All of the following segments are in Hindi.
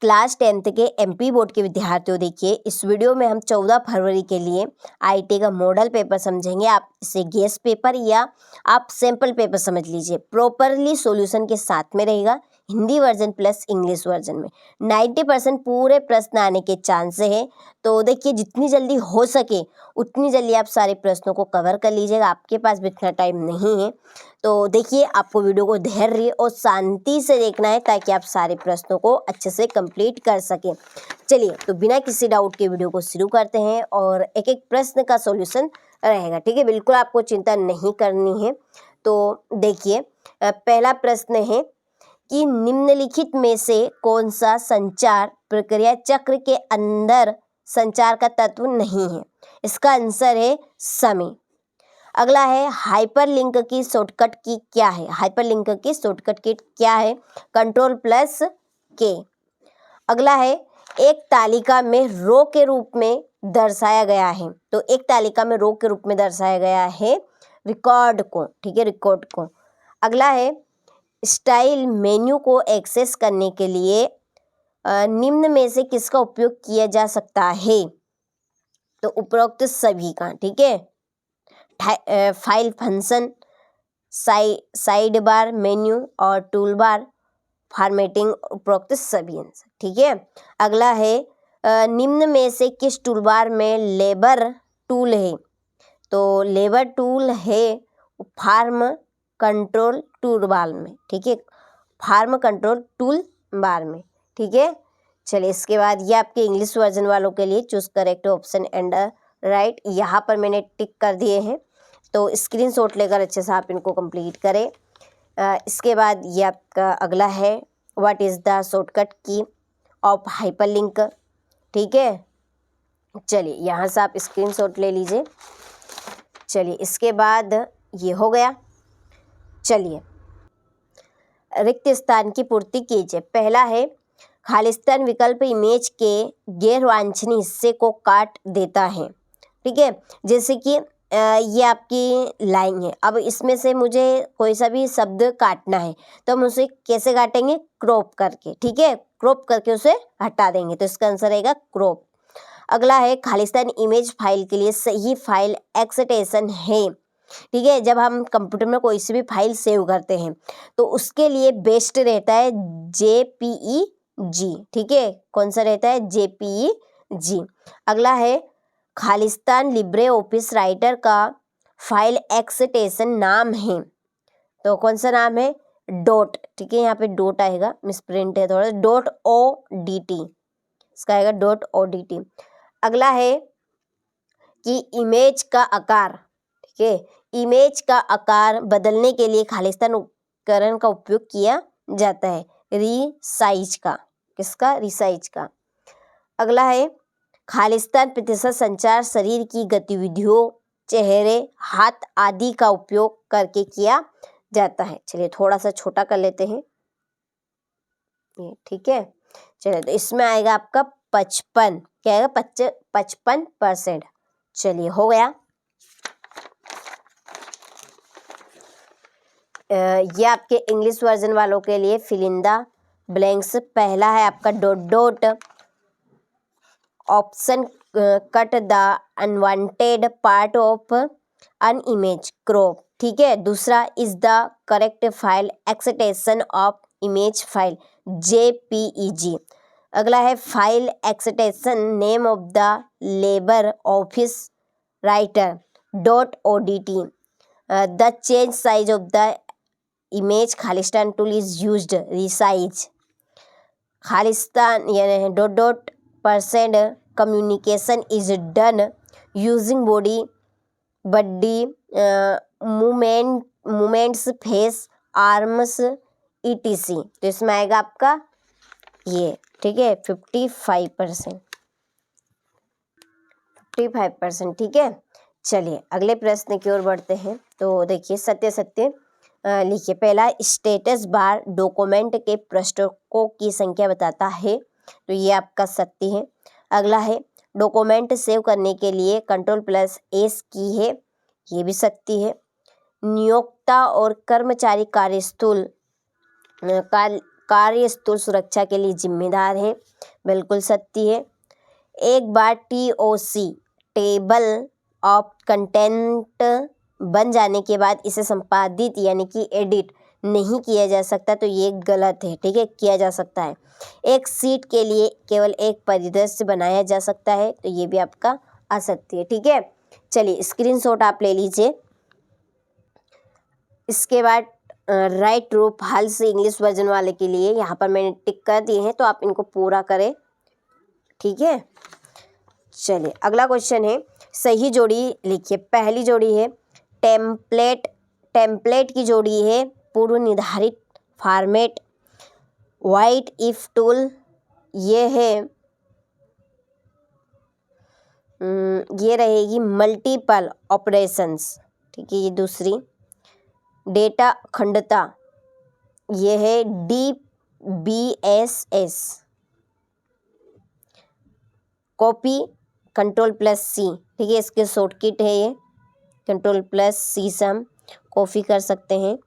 क्लास 10th के एमपी बोर्ड के विद्यार्थियों, देखिए इस वीडियो में हम 14 फरवरी के लिए आईटी का मॉडल पेपर समझेंगे। आप इसे गेस पेपर या आप सैंपल पेपर समझ लीजिए। प्रॉपरली सॉल्यूशन के साथ में रहेगा, Hindi version plus English version में 90% पूरे प्रश्न आने के चांस है। तो देखिए जितनी जल्दी हो सके उतनी जल्दी आप सारे प्रश्नों को कवर कर लीजिएगा। आपके पास भी इतना टाइम नहीं है, तो देखिए आपको वीडियो को धैर्य और शांति से देखना है ताकि आप सारे प्रश्नों को अच्छे से कंप्लीट कर सकें। चलिए तो बिना किसी डाउट के वीडियो को शुरू करते हैं और एक एक प्रश्न का सॉल्यूशन रहेगा, ठीक है। बिल्कुल आपको चिंता नहीं करनी है। तो देखिए पहला प्रश्न है कि निम्नलिखित में से कौन सा संचार प्रक्रिया चक्र के अंदर संचार का तत्व नहीं है। इसका आंसर है समय। अगला है हाइपरलिंक की शॉर्टकट की क्या है। हाइपरलिंक की शॉर्टकट की क्या है, Ctrl+K। अगला है एक तालिका में रो के रूप में दर्शाया गया है। तो एक तालिका में रो के रूप में दर्शाया गया है रिकॉर्ड को, ठीक है, रिकॉर्ड को। अगला है स्टाइल मेन्यू को एक्सेस करने के लिए निम्न में से किसका उपयोग किया जा सकता है। तो उपरोक्त सभी का, ठीक है। File function, side bar menu और टूल बार फॉर्मेटिंग, उपरोक्त सभी आंसर, ठीक है। अगला है निम्न में से किस टूल बार में लेबर टूल है। तो लेबर टूल है फार्म कंट्रोल टूल बार में, ठीक है, फार्म कंट्रोल टूल बार में, ठीक है। चलिए इसके बाद ये आपके इंग्लिश वर्जन वालों के लिए choose correct option and right, यहाँ पर मैंने टिक कर दिए हैं। तो स्क्रीनशॉट लेकर अच्छे से आप इनको कंप्लीट करें। इसके बाद ये आपका अगला है व्हाट इज़ द शॉर्टकट की ऑफ हाइपरलिंक, ठीक है। चलिए यहाँ से आप स्क्रीनशॉट ले लीजिए। चलिए इसके बाद ये हो गया। चलिए रिक्त स्थान की पूर्ति कीजिए। पहला है खालिस्तान विकल्प इमेज के गैर वांछनीय हिस्से को काट देता है, ठीक है। जैसे कि ये आपकी लाइन है, अब इसमें से मुझे कोई सा भी शब्द काटना है तो हम उसे कैसे काटेंगे, क्रॉप करके, ठीक है, क्रॉप करके उसे हटा देंगे। तो इसका आंसर रहेगा क्रॉप। अगला है खालिस्तान इमेज फाइल के लिए सही फाइल एक्सटेंशन है, ठीक है। जब हम कंप्यूटर में कोई सी भी फाइल सेव करते हैं तो उसके लिए बेस्ट रहता है JPEG, ठीक है। कौन सा रहता है, JPEG। अगला है खालिस्तान लिब्रे ऑफिस राइटर का फाइल एक्सटेंशन नाम है। तो कौन सा नाम है, डॉट, ठीक है, यहाँ पे डॉट आएगा, मिसप्रिंट है थोड़ा, .odt, इसका आएगा .odt। अगला है कि इमेज का आकार, ठीक है, इमेज का आकार बदलने के लिए खालिस्तान उपकरण का उपयोग किया जाता है, रीसाइज का, किसका, रीसाइज का। अगला है खालिस्तान प्रतिशत संचार शरीर की गतिविधियों, चेहरे, हाथ आदि का उपयोग करके किया जाता है। चलिए थोड़ा सा छोटा कर लेते हैं ये, ठीक है। चलिए तो इसमें आएगा आपका 55, क्या आएगा, 55%। चलिए हो गया। ये आपके इंग्लिश वर्जन वालों के लिए फिल इन द ब्लैंक्स। पहला है आपका dot option cut the unwanted part of an image, crop, ठीक है। दूसरा is the correct file extension of image file, JPEG। अगला है file extension name of the labour office writer .odt। The change size of the image Khalistan tool is used, resize. Khalistan यानी .% communication is done using body movements, face, arms, etc। तो इसमें आएगा आपका ये, ठीक है, 55%, ठीक है। चलिए अगले प्रश्न की ओर बढ़ते हैं। तो देखिए सत्य लिखिए। पहला स्टेटस बार डॉक्यूमेंट के पृष्ठों की संख्या बताता है, तो ये आपका सत्य है। अगला है डॉक्यूमेंट सेव करने के लिए Ctrl+S की है, ये भी सत्य है। नियोक्ता और कर्मचारी कार्यस्थल कार्यस्थल सुरक्षा के लिए जिम्मेदार है, बिल्कुल सत्य है। एक बार TOC टेबल ऑफ कंटेंट बन जाने के बाद इसे संपादित यानी कि एडिट नहीं किया जा सकता, तो ये गलत है, ठीक है, किया जा सकता है। एक सीट के लिए केवल एक परिदृश्य बनाया जा सकता है, तो ये भी आपका असत्य है, ठीक है। चलिए स्क्रीनशॉट आप ले लीजिए। इसके बाद राइट रूप हाल से इंग्लिश वर्जन वाले के लिए यहाँ पर मैंने टिक कर दिए हैं, तो आप इनको पूरा करें, ठीक है। चलिए अगला क्वेश्चन है, सही जोड़ी लिखिए। पहली जोड़ी है टेम्पलेट की जोड़ी है पूर्व निर्धारित फॉर्मेट। व्हाट इफ टूल ये है, ये रहेगी मल्टीपल ऑपरेशंस, ठीक है, ये दूसरी। डेटा अखंडता ये है DBSS। कॉपी Ctrl+C, ठीक है, इसके शॉर्टकट है ये, Ctrl+C से हम कॉपी कर सकते हैं।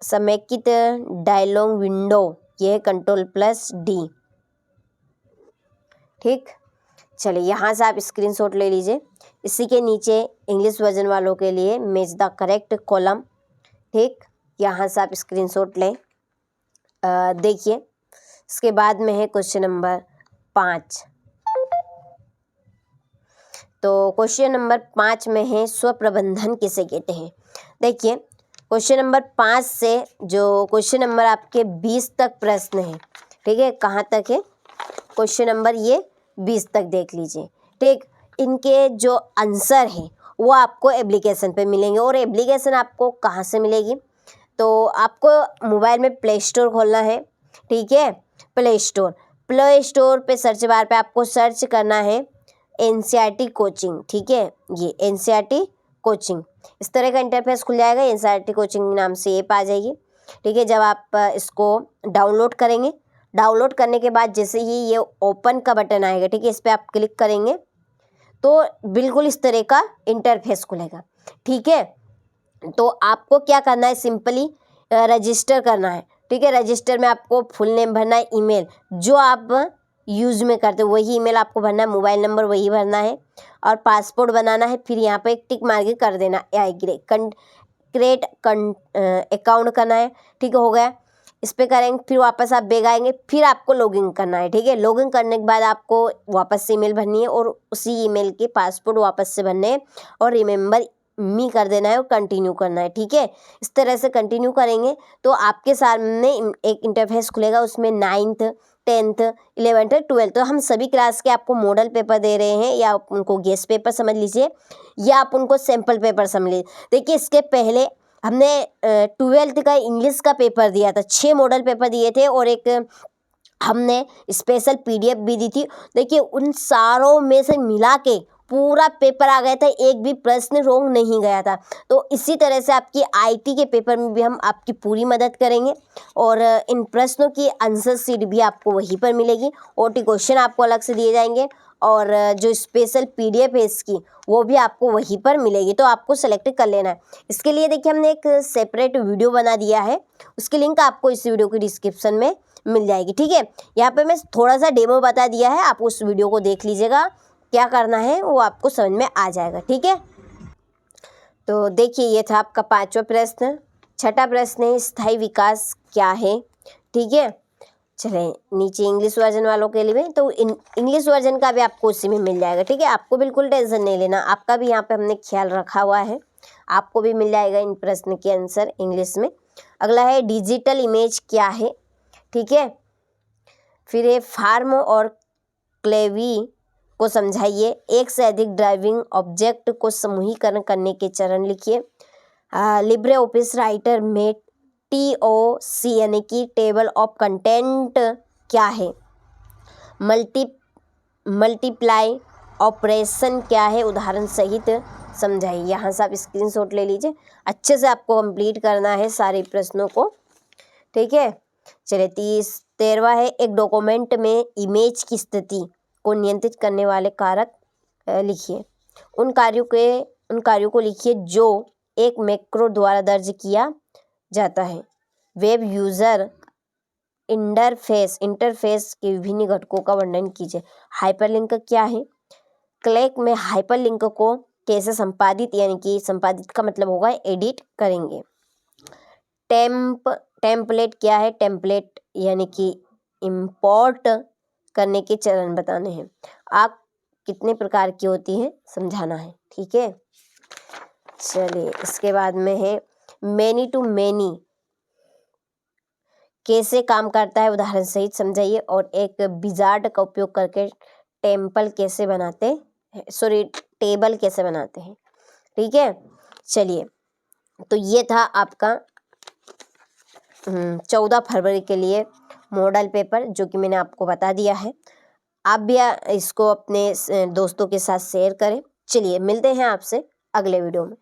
समेकित डायलॉग विंडो ये है Ctrl+D, ठीक। चलिए यहाँ से आप स्क्रीनशॉट ले लीजिए। इसी के नीचे इंग्लिश वर्जन वालों के लिए मैच द करेक्ट कॉलम, ठीक, यहाँ से आप स्क्रीनशॉट लें। देखिए इसके बाद में है क्वेश्चन नंबर 5। तो क्वेश्चन नंबर 5 में है स्वप्रबंधन किसे कहते हैं। देखिए क्वेश्चन नंबर 5 से जो क्वेश्चन नंबर आपके 20 तक प्रश्न है, ठीक है, कहाँ तक है, क्वेश्चन नंबर ये 20 तक देख लीजिए, ठीक। इनके जो आंसर है वो आपको एप्लीकेशन पे मिलेंगे। और एप्लीकेशन आपको कहाँ से मिलेगी, तो आपको मोबाइल में प्ले स्टोर खोलना है, ठीक है। प्ले स्टोर पे सर्च बार पे आपको सर्च करना है NCERT कोचिंग, ठीक है, ये NCERT कोचिंग, इस तरह का इंटरफेस खुल जाएगा। NCERT कोचिंग नाम से ऐप आ जाएगी, ठीक है। जब आप इसको डाउनलोड करेंगे, डाउनलोड करने के बाद जैसे ही ये ओपन का बटन आएगा, ठीक है, इस पर आप क्लिक करेंगे तो बिल्कुल इस तरह का इंटरफेस खुलेगा, ठीक है। तो आपको क्या करना है, सिंपली रजिस्टर करना है, ठीक है। रजिस्टर में आपको फुल नेम भरना है, ईमेल जो आप यूज़ में करते हो वही ईमेल आपको भरना है, मोबाइल नंबर वही भरना है, और पासपोर्ट बनाना है। फिर यहाँ पे एक टिक मार्क कर देना, क्रिएट अकाउंट करना है, ठीक है, हो गया। इस पर करेंगे, फिर वापस आप बैग आएंगे, फिर आपको लॉगिन करना है, ठीक है। लॉगिन करने के बाद आपको वापस से ईमेल भरनी है और उसी ईमेल के पासपोर्ट वापस से भरने हैं और रिमेंबर मी कर देना है और कंटिन्यू करना है, ठीक है। इस तरह से कंटिन्यू करेंगे तो आपके सामने एक इंटरफेस खुलेगा, उसमें 9th 10th 11th 12th, तो हम सभी क्लास के आपको मॉडल पेपर दे रहे हैं, या आप उनको गेस्ट पेपर समझ लीजिए या आप उनको सैम्पल पेपर समझ लीजिए। देखिए इसके पहले हमने 12th का इंग्लिश का पेपर दिया था, 6 मॉडल पेपर दिए थे और एक हमने स्पेशल PDF भी दी थी। देखिए उन सारों में से मिला के पूरा पेपर आ गया था, एक भी प्रश्न रोंग नहीं गया था। तो इसी तरह से आपकी IT के पेपर में भी हम आपकी पूरी मदद करेंगे और इन प्रश्नों की आंसर शीट भी आपको वहीं पर मिलेगी। OT क्वेश्चन आपको अलग से दिए जाएंगे और जो स्पेशल PDF है इसकी वो भी आपको वहीं पर मिलेगी, तो आपको सेलेक्ट कर लेना है। इसके लिए देखिए हमने एक सेपरेट वीडियो बना दिया है, उसकी लिंक आपको इस वीडियो की डिस्क्रिप्शन में मिल जाएगी, ठीक है। यहाँ पे मैं थोड़ा सा डेमो बता दिया है, आप उस वीडियो को देख लीजिएगा, क्या करना है वो आपको समझ में आ जाएगा, ठीक है। तो देखिए ये था आपका 5वां प्रश्न। 6ठा प्रश्न है स्थायी विकास क्या है, ठीक है। चलें नीचे इंग्लिश वर्जन वालों के लिए, तो इंग्लिश वर्जन का भी आपको उसी में मिल जाएगा, ठीक है। आपको बिल्कुल टेंशन नहीं लेना, आपका भी यहाँ पे हमने ख्याल रखा हुआ है, आपको भी मिल जाएगा इन प्रश्न के आंसर इंग्लिश में। अगला है डिजिटल इमेज क्या है, ठीक है। फिर है फार्म और क्लेवी को समझाइए। एक से अधिक ड्राइविंग ऑब्जेक्ट को समूहीकरण करने के चरण लिखिए। लिब्रे ऑफिस राइटर में TOC यानी कि टेबल ऑफ कंटेंट क्या है। मल्टीप्लाई ऑपरेशन क्या है, उदाहरण सहित समझाइए। यहाँ से आप स्क्रीनशॉट ले लीजिए, अच्छे से आपको कंप्लीट करना है सारे प्रश्नों को, ठीक है। चलिए 13वां है एक डॉक्यूमेंट में इमेज की स्थिति को नियंत्रित करने वाले कारक लिखिए। उन कार्यों को लिखिए जो एक मैक्रो द्वारा दर्ज किया जाता है। वेब यूज़र इंटरफेस के विभिन्न घटकों का वर्णन कीजिए। हाइपरलिंक क्या है? क्लैक में हाइपरलिंक को कैसे संपादित, यानी कि संपादित का मतलब होगा एडिट करेंगे। टेम्पलेट क्या है? टेम्पलेट यानी कि इंपोर्ट करने के चरण बताने हैं। आग कितने प्रकार की होती है समझाना है, ठीक है। चलिए इसके बाद में है मैनी टू मैनी कैसे काम करता है, उदाहरण सहित समझाइए। और एक विजार्ड का उपयोग करके टेबल कैसे बनाते हैं, ठीक है। चलिए तो ये था आपका 14 फरवरी के लिए मॉडल पेपर, जो कि मैंने आपको बता दिया है। आप भी इसको अपने दोस्तों के साथ शेयर करें। चलिए मिलते हैं आपसे अगले वीडियो में।